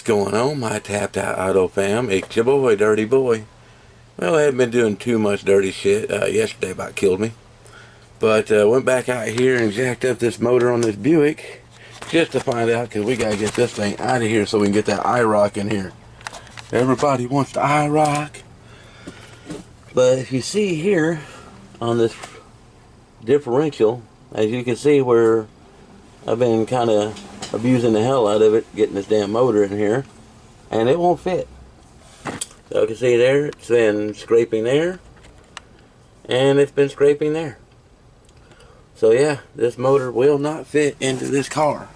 going on, my tapped out auto fam? It's your boy, Dirty Boy. Well, I haven't been doing too much dirty shit. Yesterday about killed me. But went back out here and jacked up this motor on this Buick just to find out, because we gotta get this thing out of here so we can get that IROC in here. Everybody wants the IROC. But if you see here on this differential, as you can see where I've been kind of abusing the hell out of it, getting this damn motor in here, and it won't fit. So you can see there, it's been scraping there, and it's been scraping there. So yeah, this motor will not fit into this car.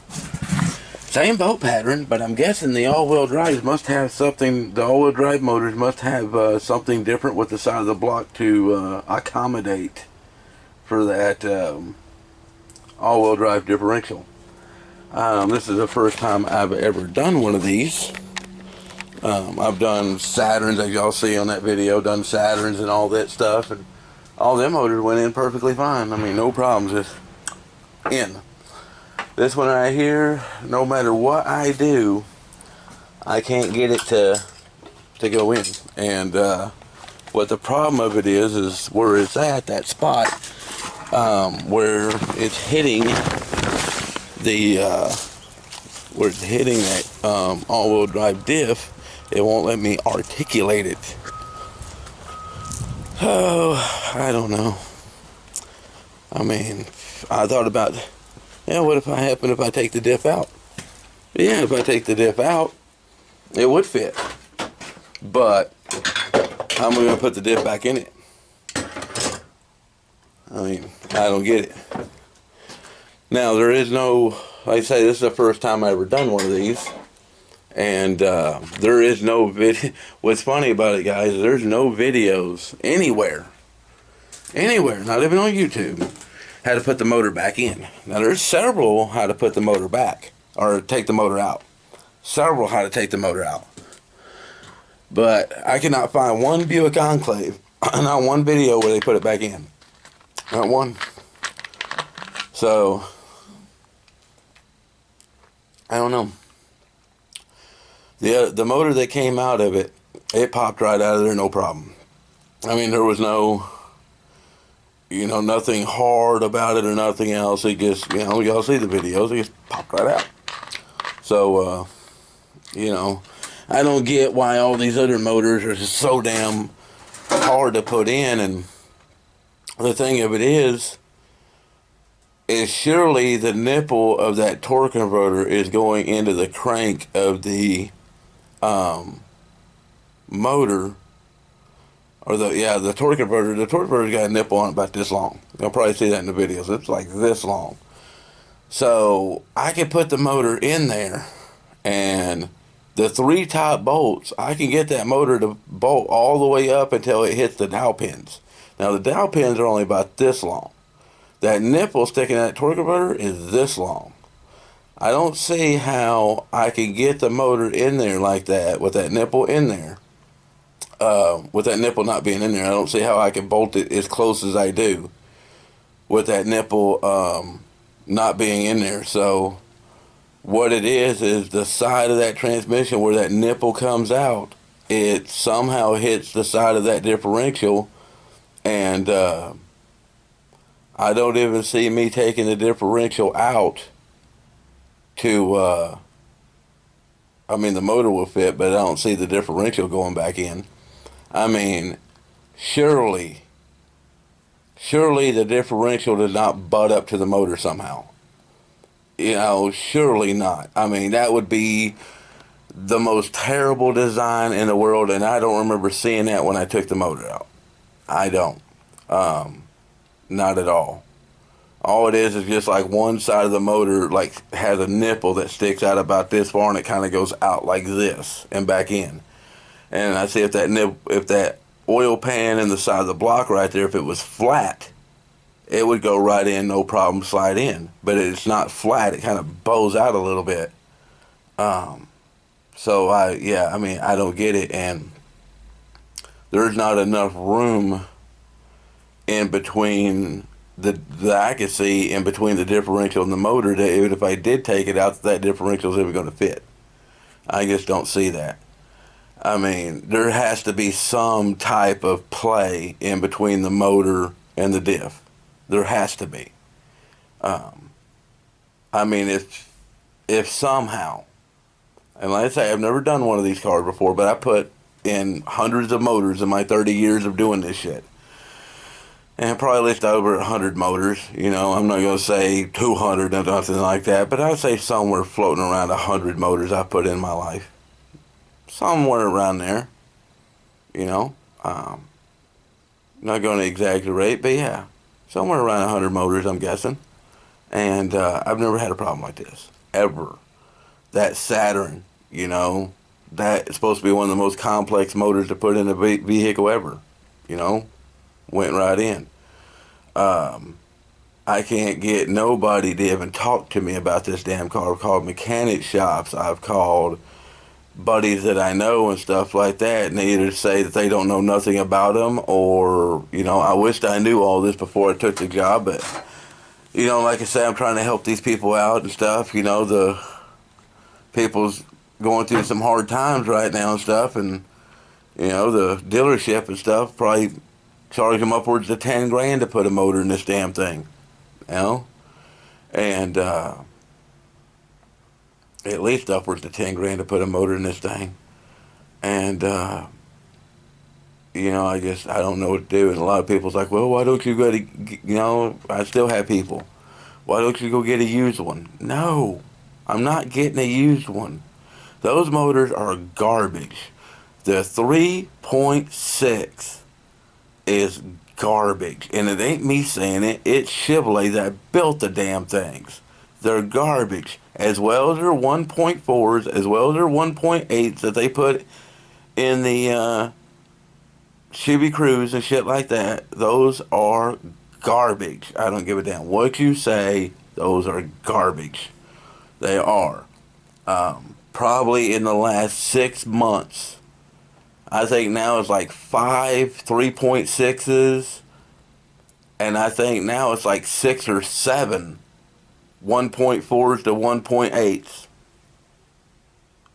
Same bolt pattern, but I'm guessing the all-wheel drives must have something, the all-wheel drive motors must have something different with the side of the block to accommodate for that all-wheel drive differential. This is the first time I've ever done one of these. I've done Saturns, as y'all see on that video, done Saturns and all that stuff, and all them motors went in perfectly fine. I mean, no problems, just in. This one right here, no matter what I do, I can't get it to go in. And what the problem of it is where it's at, that spot, where it's hitting that all-wheel drive diff, it won't let me articulate it. Oh, I don't know. I mean, I thought about, yeah, what if I take the diff out? Yeah, if I take the diff out, it would fit. But how am I going to put the diff back in it? I mean, I don't get it. Now, there is no, like I say, this is the first time I ever done one of these. And there is no video. What's funny about it, guys, is there's no videos anywhere, not even on YouTube, how to put the motor back in. Now, there's several how to put the motor back, or take the motor out. Several how to take the motor out. But I cannot find one Buick Enclave, not one video where they put it back in. Not one. So, I don't know. The motor that came out of it, it popped right out of there, no problem. I mean, there was no, nothing hard about it or nothing else. It just, y'all see the videos, it just popped right out. So, I don't get why all these other motors are just so damn hard to put in. And the thing of it is surely the nipple of that torque converter is going into the crank of the motor, or the torque converter. The torque converter's got a nipple on it about this long. You'll probably see that in the videos. It's like this long. So I can put the motor in there, and the 3 top bolts, I can get that motor to bolt all the way up until it hits the dowel pins. Now the dowel pins are only about this long. That nipple sticking in that torque converter is this long. I don't see how I can get the motor in there like that with that nipple in there. With that nipple not being in there, I don't see how I can bolt it as close as I do with that nipple not being in there. So what it is the side of that transmission where that nipple comes out, it somehow hits the side of that differential, and I don't even see me taking the differential out to, I mean, the motor will fit, but I don't see the differential going back in. I mean, surely the differential does not butt up to the motor somehow. Surely not. I mean, that would be the most terrible design in the world, and I don't remember seeing that when I took the motor out. I don't. Not at all. All it is just like one side of the motor like has a nipple that sticks out about this far, and it kind of goes out like this and back in. And I see if that oil pan in the side of the block right there, if it was flat, it would go right in, no problem, slide in. But it's not flat, it kind of bows out a little bit. So I don't get it, and there's not enough room in between that I could see in between the differential and the motor that even if I did take it out, that differential is even going to fit. I just don't see that. I mean, there has to be some type of play in between the motor and the diff. There has to be. I mean, if somehow, and like I say, I've never done one of these cars before, but I put in hundreds of motors in my 30 years of doing this shit. And probably list over 100 motors. You know, I'm not going to say 200 or nothing like that, but I'd say somewhere floating around 100 motors I put in my life. Somewhere around there. You know, not going to exaggerate, but yeah, somewhere around 100 motors, I'm guessing. And I've never had a problem like this, ever. That Saturn, you know, that is supposed to be one of the most complex motors to put in a vehicle ever, you know, went right in. I can't get nobody to even talk to me about this damn car. I've called mechanic shops. I've called buddies that I know and stuff like that, and they either say that they don't know nothing about them, or, you know, I wished I knew all this before I took the job, but, you know, like I say, I'm trying to help these people out and stuff. You know, the people's going through some hard times right now and stuff, and, you know, the dealership and stuff probably charge them upwards of 10 grand to put a motor in this damn thing, you know, and at least upwards of 10 grand to put a motor in this thing, and you know, I don't know what to do. And a lot of people's like, well, why don't you go to, you know, I still have people, why don't you go get a used one? No, I'm not getting a used one. Those motors are garbage. The 3.6 is garbage. And it ain't me saying it. It's Chevrolet that built the damn things. They're garbage. As well as their 1.4s, as well as their 1.8s that they put in the Chevy Cruze and shit like that. Those are garbage. I don't give a damn what you say. Those are garbage. They are. Probably in the last 6 months, I think now it's like 5 3.6s, and I think now it's like 6 or 7 1.4s to 1.8s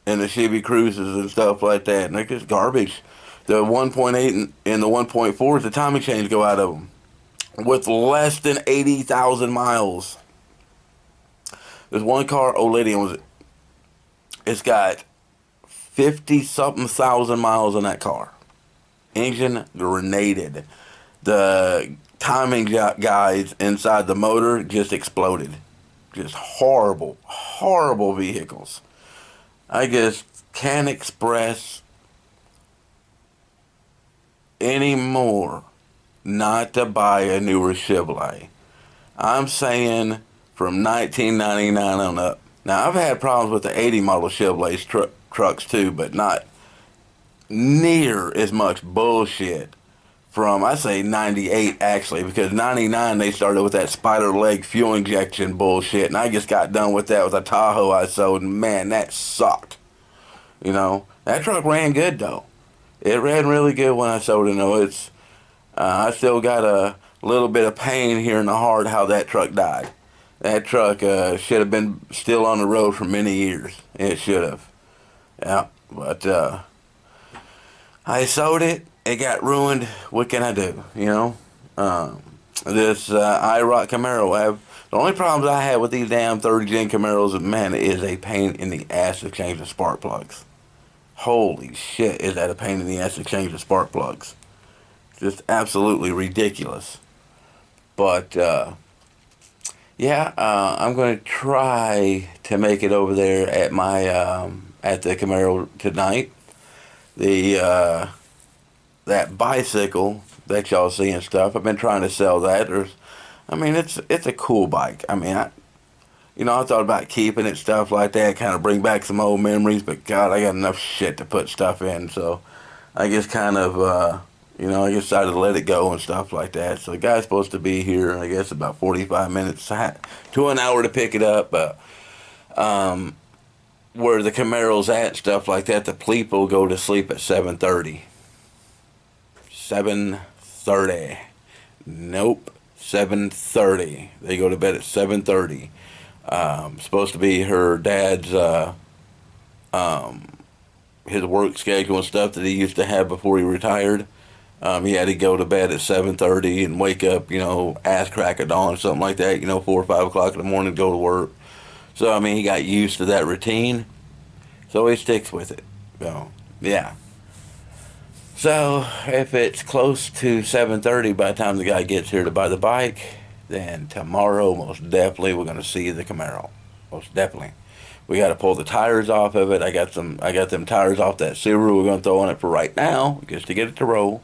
in the Chevy Cruzes and stuff like that, and they're just garbage. The 1.8 and the 1.4s, the timing chains go out of them with less than 80,000 miles. There's one car, Olidian, it's got 50-something thousand miles on that car. Engine grenaded. The timing guides inside the motor just exploded. Just horrible, horrible vehicles. I just can't express anymore not to buy a newer Chevrolet. I'm saying from 1999 on up. Now, I've had problems with the 80 model Chevrolet trucks too, but not near as much bullshit from, I say 98 actually, because 99 they started with that spider leg fuel injection bullshit, and I just got done with that with a Tahoe I sold, and man, that sucked. You know, that truck ran good though. It ran really good when I sold it. No, it's, I still got a little bit of pain here in the heart how that truck died. That truck should have been still on the road for many years. It should have. Yeah, but I sold it. It got ruined. What can I do? You know, this IROC Camaro. The only problems I have with these damn 30 gen Camaros is, man, it is a pain in the ass to change the spark plugs. Holy shit, is that a pain in the ass to change the spark plugs? Just absolutely ridiculous. But yeah, I'm going to try to make it over there at my at the Camaro tonight. The that bicycle that y'all see and stuff, I've been trying to sell that. I mean, it's a cool bike. I mean, I thought about keeping it, stuff like that, kind of bring back some old memories. But God, I got enough shit to put stuff in, so I just kind of I decided to let it go and stuff like that. So the guy's supposed to be here, I guess, about 45 minutes to an hour to pick it up. But where the Camaro's at, stuff like that, the people go to sleep at 7:30. 7:30. Nope, 7:30. They go to bed at 7:30. Supposed to be her dad's his work schedule and stuff that he used to have before he retired. He had to go to bed at 7:30 and wake up, ass crack of dawn or something like that, 4 or 5 o'clock in the morning to go to work. So, I mean, he got used to that routine, so he sticks with it. So, yeah. So, if it's close to 7:30 by the time the guy gets here to buy the bike, then tomorrow, most definitely, we're going to see the Camaro. Most definitely. We got to pull the tires off of it. I got them tires off that Subaru we're going to throw on it for right now, just to get it to roll.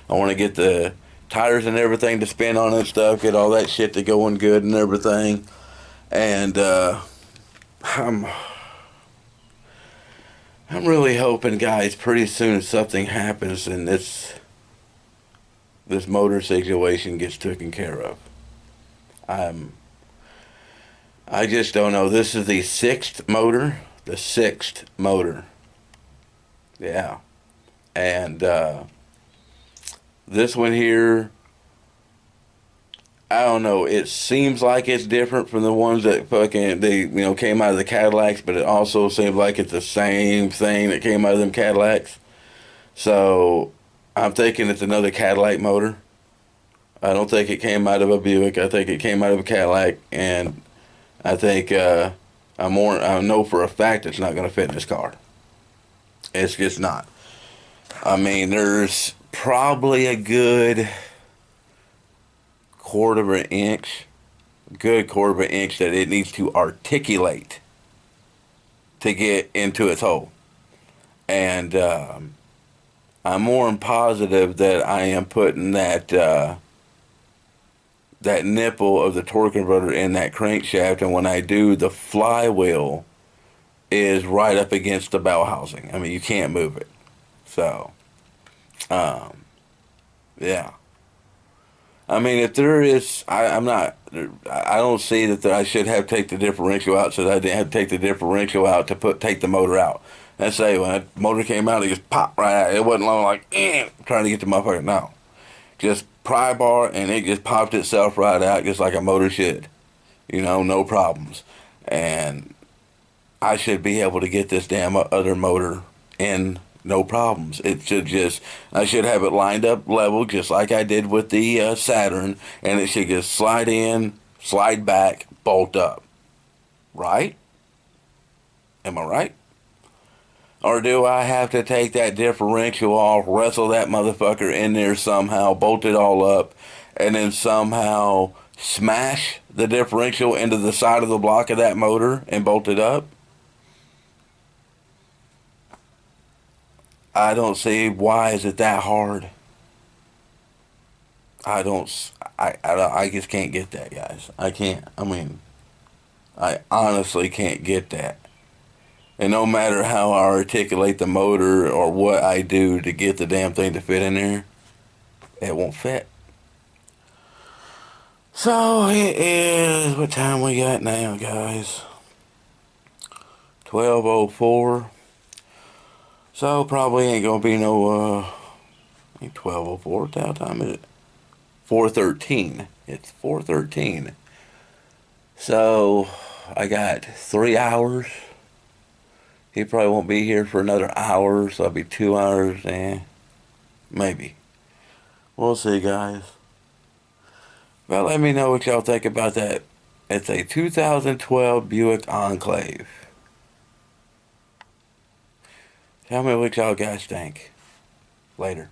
I want to get the tires and everything to spin on it and stuff, get all that shit to going good and everything. And I'm really hoping, guys, pretty soon something happens and this motor situation gets taken care of. I just don't know. This is the sixth motor. The sixth motor. Yeah. And this one here, I don't know. It seems like it's different from the ones that came out of the Cadillacs, but it also seems like it's the same thing that came out of them Cadillacs. So I'm thinking it's another Cadillac motor. I don't think it came out of a Buick. I think it came out of a Cadillac, and I think I know for a fact it's not going to fit in this car. It's just not. I mean, there's probably a good quarter of an inch that it needs to articulate to get into its hole. And I'm more than positive that I am putting that nipple of the torque converter in that crankshaft, and when I do, the flywheel is right up against the bell housing. I mean, you can't move it. So, yeah. I mean, if there is, I don't see that I should have to take the differential out, so that I didn't have to take the differential out to take the motor out. Let's say when that motor came out, it just popped right out. It wasn't long like, trying to get the motherfucker. No. Just pry bar, and it just popped itself right out, just like a motor should. No problems. And I should be able to get this damn other motor in, no problems. I should have it lined up level, just like I did with the Saturn, and it should just slide in, slide back, bolt up. Right? Am I right? Or do I have to take that differential off, wrestle that motherfucker in there somehow, bolt it all up, and then somehow smash the differential into the side of the block of that motor and bolt it up? I don't see why is it that hard. I just can't get that, guys. I can't. I mean, I honestly can't get that. And no matter how I articulate the motor or what I do to get the damn thing to fit in there, it won't fit. So it is, what time we got now, guys? 12:04. So probably ain't gonna be no, 12:04. What time is it? 4:13. It's 4:13. So I got 3 hours. He probably won't be here for another hour, so it'll be 2 hours, maybe. We'll see, guys. But let me know what y'all think about that. It's a 2012 Buick Enclave. Tell me what y'all guys think. Later.